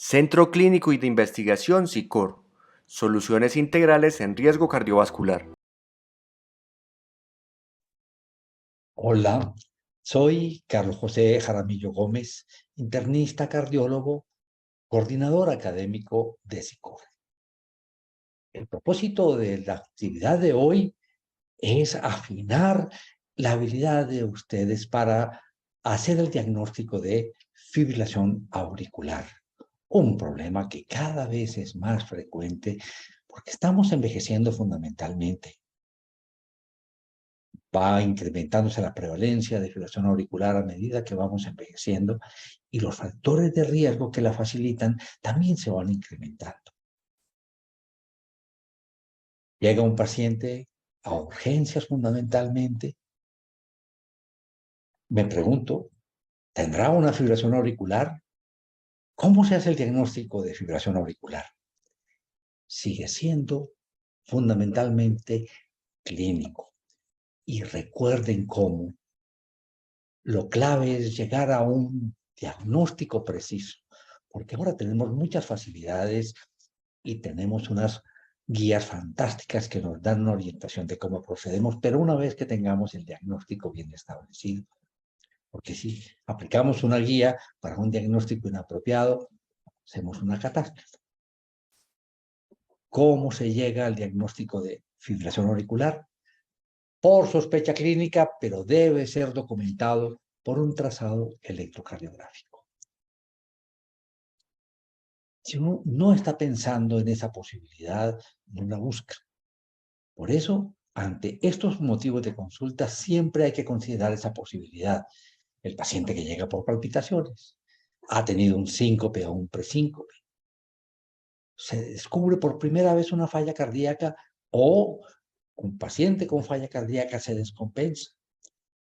Centro Clínico y de Investigación SICOR. Soluciones integrales en riesgo cardiovascular. Hola, soy Carlos José Jaramillo Gómez, internista cardiólogo, coordinador académico de SICOR. El propósito de la actividad de hoy es afinar la habilidad de ustedes para hacer el diagnóstico de fibrilación auricular, un problema que cada vez es más frecuente porque estamos envejeciendo fundamentalmente. Va incrementándose la prevalencia de fibrilación auricular a medida que vamos envejeciendo y los factores de riesgo que la facilitan también se van incrementando. Llega un paciente a urgencias fundamentalmente, me pregunto, ¿tendrá una fibrilación auricular? ¿Cómo se hace el diagnóstico de fibrilación auricular? Sigue siendo fundamentalmente clínico. Y recuerden cómo lo clave es llegar a un diagnóstico preciso, porque ahora tenemos muchas facilidades y tenemos unas guías fantásticas que nos dan una orientación de cómo procedemos, pero una vez que tengamos el diagnóstico bien establecido, porque si aplicamos una guía para un diagnóstico inapropiado, hacemos una catástrofe. ¿Cómo se llega al diagnóstico de fibrilación auricular? Por sospecha clínica, pero debe ser documentado por un trazado electrocardiográfico. Si uno no está pensando en esa posibilidad, no la busca. Por eso, ante estos motivos de consulta, siempre hay que considerar esa posibilidad. El paciente que llega por palpitaciones, ha tenido un síncope o un presíncope, se descubre por primera vez una falla cardíaca o un paciente con falla cardíaca se descompensa.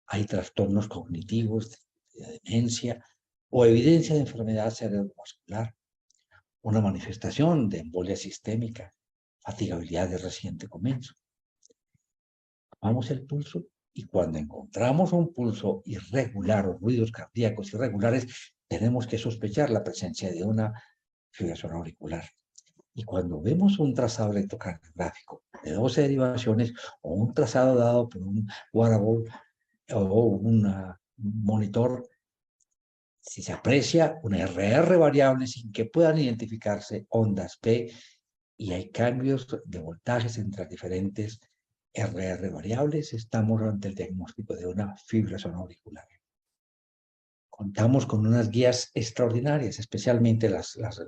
Hay trastornos cognitivos, de demencia o evidencia de enfermedad cerebrovascular, una manifestación de embolia sistémica, fatigabilidad de reciente comienzo. Tomamos el pulso y cuando encontramos un pulso irregular o ruidos cardíacos irregulares, tenemos que sospechar la presencia de una fibrilación auricular. Y cuando vemos un trazado electrocardiográfico de 12 derivaciones o un trazado dado por un wearable o un monitor, si se aprecia una RR variable sin que puedan identificarse ondas P y hay cambios de voltajes entre las diferentes RR variables, estamos ante el diagnóstico de una fibrilación auricular. Contamos con unas guías extraordinarias, especialmente la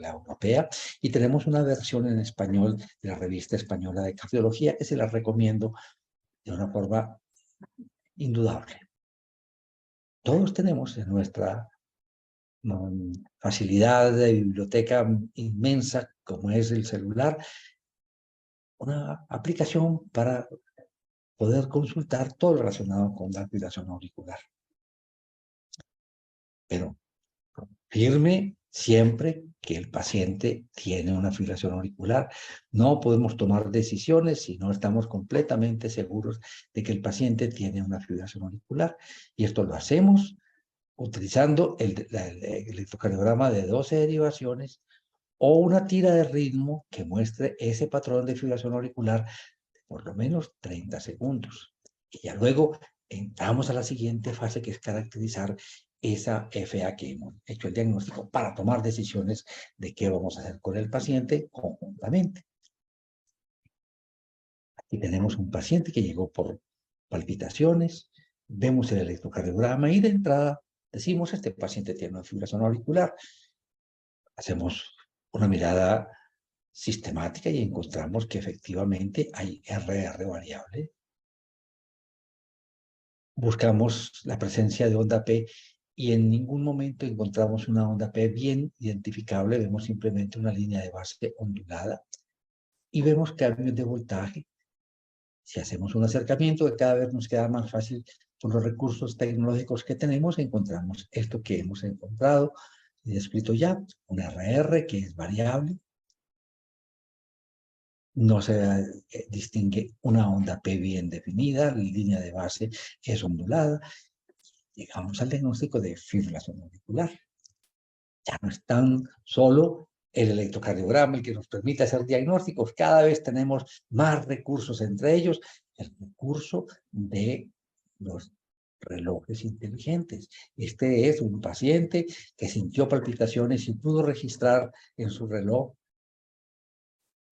europea, y tenemos una versión en español de la Revista Española de Cardiología que se la recomiendo de una forma indudable. Todos tenemos en nuestra facilidad de biblioteca inmensa como es el celular, una aplicación para poder consultar todo lo relacionado con la fibrilación auricular. Pero firme siempre que el paciente tiene una fibrilación auricular. No podemos tomar decisiones si no estamos completamente seguros de que el paciente tiene una fibrilación auricular. Y esto lo hacemos utilizando el electrocardiograma de 12 derivaciones o una tira de ritmo que muestre ese patrón de fibrilación auricular de por lo menos 30 segundos. Y ya luego entramos a la siguiente fase que es caracterizar esa FA que hemos hecho el diagnóstico para tomar decisiones de qué vamos a hacer con el paciente conjuntamente. Aquí tenemos un paciente que llegó por palpitaciones, vemos el electrocardiograma y de entrada decimos, este paciente tiene una fibrilación auricular. Hacemos una mirada sistemática y encontramos que efectivamente hay RR variable. Buscamos la presencia de onda P y en ningún momento encontramos una onda P bien identificable, vemos simplemente una línea de base ondulada y vemos cambios de voltaje. Si hacemos un acercamiento que cada vez nos queda más fácil con los recursos tecnológicos que tenemos, encontramos esto que hemos encontrado y descrito ya, un RR que es variable. No se distingue una onda P bien definida, la línea de base es ondulada. Llegamos al diagnóstico de fibrilación auricular. Ya no es tan solo el electrocardiograma, el que nos permite hacer diagnósticos. Cada vez tenemos más recursos, entre ellos el recurso de los relojes inteligentes. Este es un paciente que sintió palpitaciones y pudo registrar en su reloj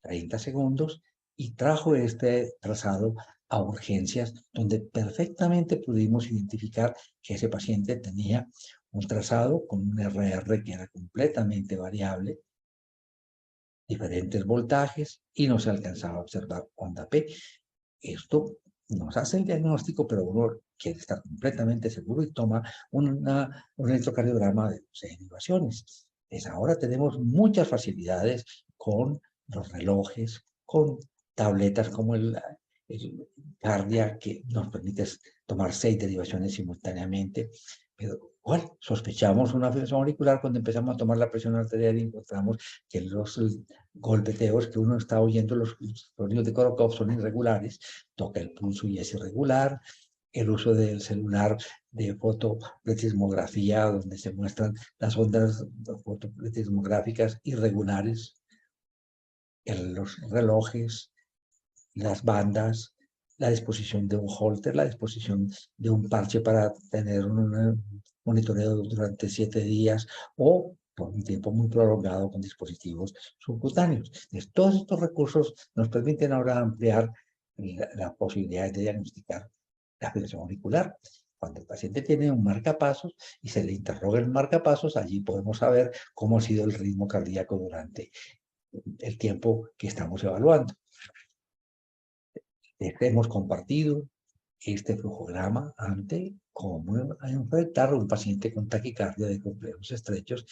30 segundos y trajo este trazado a urgencias, donde perfectamente pudimos identificar que ese paciente tenía un trazado con un RR que era completamente variable, diferentes voltajes, y no se alcanzaba a observar onda P. Esto nos hace el diagnóstico, pero uno quiere estar completamente seguro y toma un electrocardiograma de 12 derivaciones. Pues ahora tenemos muchas facilidades con los relojes, con tabletas como el Cardia, que nos permite tomar 6 derivaciones simultáneamente. Pero bueno, sospechamos una fibrilación auricular cuando empezamos a tomar la presión arterial y encontramos que los golpeteos que uno está oyendo, los sonidos de Korokov son irregulares, toca el pulso y es irregular, el uso del celular de fotopletismografía, donde se muestran las ondas fotopletismográficas irregulares, los relojes, las bandas, la disposición de un holter, la disposición de un parche para tener un monitoreo durante 7 días o por un tiempo muy prolongado con dispositivos subcutáneos. Entonces, todos estos recursos nos permiten ahora ampliar la posibilidad de diagnosticar la fibrilación auricular. Cuando el paciente tiene un marcapasos y se le interroga el marcapasos, allí podemos saber cómo ha sido el ritmo cardíaco durante el tiempo que estamos evaluando. Hemos compartido este flujograma ante cómo enfrentar a un paciente con taquicardia de complejos estrechos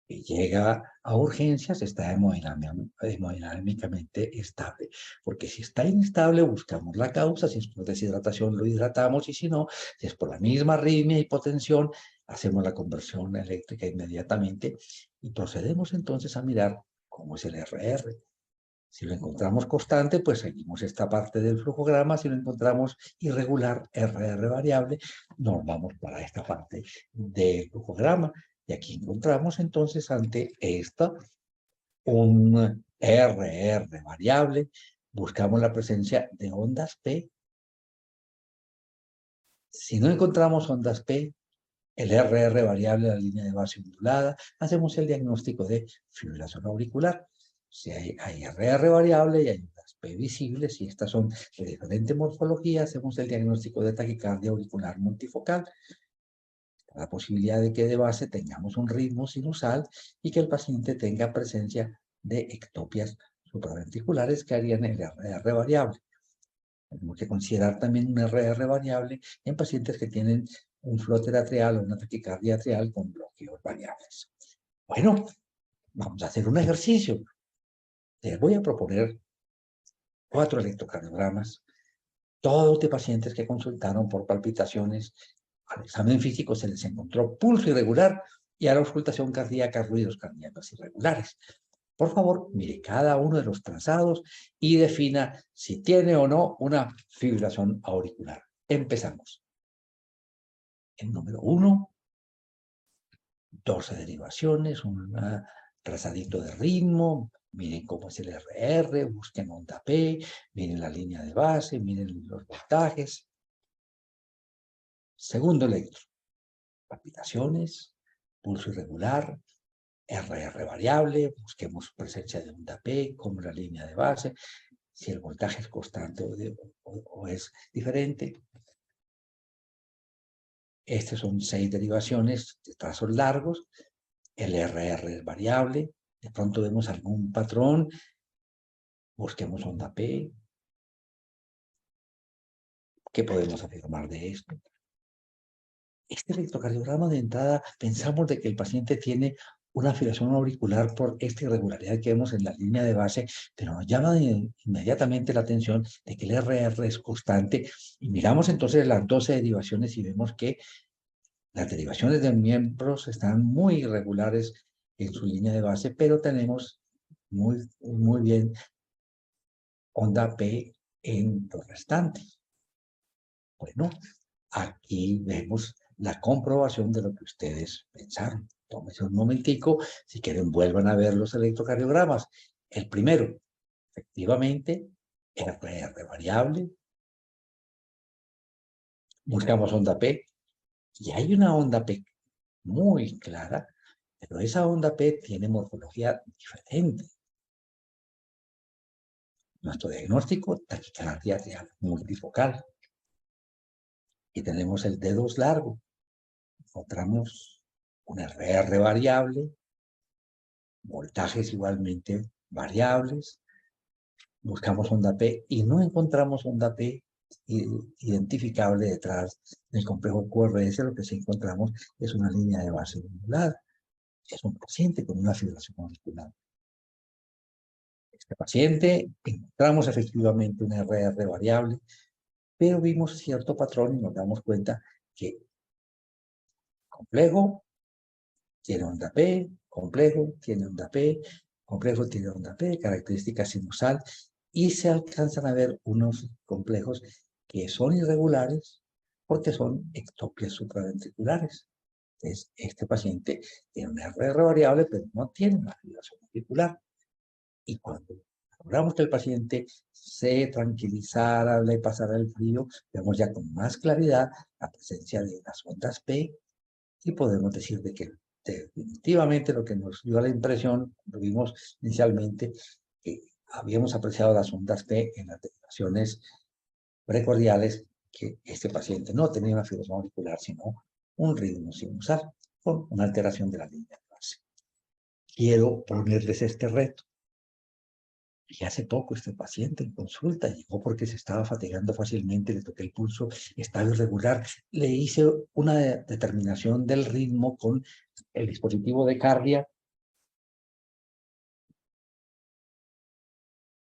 que llega a urgencias, está hemodinámicamente estable. Porque si está inestable, buscamos la causa. Si es por deshidratación, lo hidratamos. Y si no, si es por la misma arritmia, hipotensión, hacemos la conversión eléctrica inmediatamente y procedemos entonces a mirar cómo es el RR. Si lo encontramos constante, pues seguimos esta parte del flujograma. Si lo encontramos irregular, RR variable, nos vamos para esta parte del flujograma. Y aquí encontramos entonces ante esta un RR variable. Buscamos la presencia de ondas P. Si no encontramos ondas P, el RR variable, la línea de base ondulada, hacemos el diagnóstico de fibrilación auricular. Si hay RR variable y hay ondas P visibles, y estas son de diferente morfología, hacemos el diagnóstico de taquicardia auricular multifocal. La posibilidad de que de base tengamos un ritmo sinusal y que el paciente tenga presencia de ectopias supraventriculares que harían el RR variable. Tenemos que considerar también un RR variable en pacientes que tienen un flóter atrial o una taquicardia atrial con bloqueos variables. Bueno, vamos a hacer un ejercicio. Les voy a proponer 4 electrocardiogramas, todos de pacientes que consultaron por palpitaciones. Al examen físico se les encontró pulso irregular y a la auscultación cardíaca ruidos cardíacos irregulares. Por favor, mire cada uno de los trazados y defina si tiene o no una fibrilación auricular. Empezamos. El número 1, 12 derivaciones, un trazadito de ritmo. Miren cómo es el RR, busquen onda P, miren la línea de base, miren los voltajes. Segundo electro, palpitaciones, pulso irregular, RR variable, busquemos presencia de onda P, como la línea de base, si el voltaje es constante o es diferente. Estas son 6 derivaciones de trazos largos, el RR es variable, de pronto vemos algún patrón, busquemos onda P. ¿Qué podemos afirmar de esto? Este electrocardiograma de entrada pensamos de que el paciente tiene una fibrilación auricular por esta irregularidad que vemos en la línea de base, pero nos llama inmediatamente la atención de que el RR es constante y miramos entonces las 12 derivaciones y vemos que las derivaciones de miembros están muy irregulares en su línea de base, pero tenemos muy bien onda P en los restantes. Bueno, aquí vemos la comprobación de lo que ustedes pensaron. tómense un momentico, si quieren vuelvan a ver los electrocardiogramas. El primero, efectivamente, RR variable, buscamos onda P, y hay una onda P muy clara, pero esa onda P tiene morfología diferente. Nuestro diagnóstico, taquicardia real multifocal. Y tenemos el D2 largo. Encontramos un RR variable, voltajes igualmente variables. Buscamos onda P y no encontramos onda P identificable detrás del complejo QRS. Lo que sí encontramos es una línea de base granular. Es un paciente con una fibración auricular. Este paciente encontramos efectivamente un RR variable, pero vimos cierto patrón y nos damos cuenta que complejo tiene onda P, complejo tiene onda P, complejo tiene onda P, característica sinusal, y se alcanzan a ver unos complejos que son irregulares porque son ectopias supraventriculares. Entonces, este paciente tiene una RR variable, pero no tiene una fibrilación auricular. Y cuando logramos que el paciente se tranquilizara, le pasara el frío, vemos ya con más claridad la presencia de las ondas P y podemos decir de que definitivamente lo que nos dio la impresión, lo vimos inicialmente, que habíamos apreciado las ondas P en las derivaciones precordiales, que este paciente no tenía una fibración auricular, sino un ritmo sinusal con una alteración de la línea de base. Quiero ponerles este reto. Y hace poco este paciente en consulta llegó porque se estaba fatigando fácilmente, le toqué el pulso, estaba irregular. Le hice una determinación del ritmo con el dispositivo de cardia.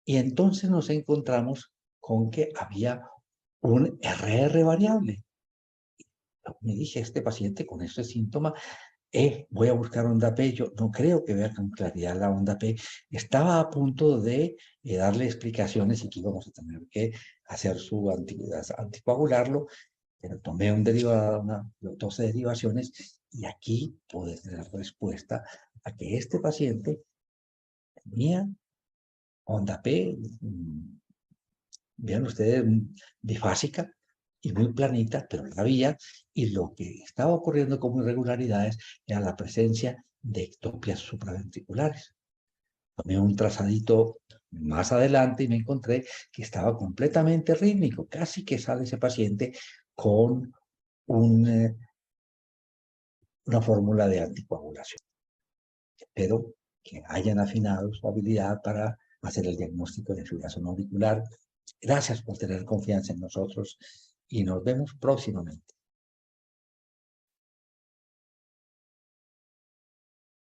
Y entonces nos encontramos con que había un RR variable. Me dije, este paciente con este síntoma, voy a buscar onda P. Yo no creo que vea con claridad la onda P. Estaba a punto de darle explicaciones y que íbamos a tener que hacer su anticoagularlo, pero tomé un derivado, una 12 derivaciones, y aquí pude tener respuesta a que este paciente tenía onda P, vean ustedes, bifásica y muy planita, pero la había, y lo que estaba ocurriendo como irregularidades era la presencia de ectopias supraventriculares. Tomé un trazadito más adelante y me encontré que estaba completamente rítmico, casi que sale ese paciente con una fórmula de anticoagulación. Espero que hayan afinado su habilidad para hacer el diagnóstico de fibrilación auricular. Gracias por tener confianza en nosotros y nos vemos próximamente.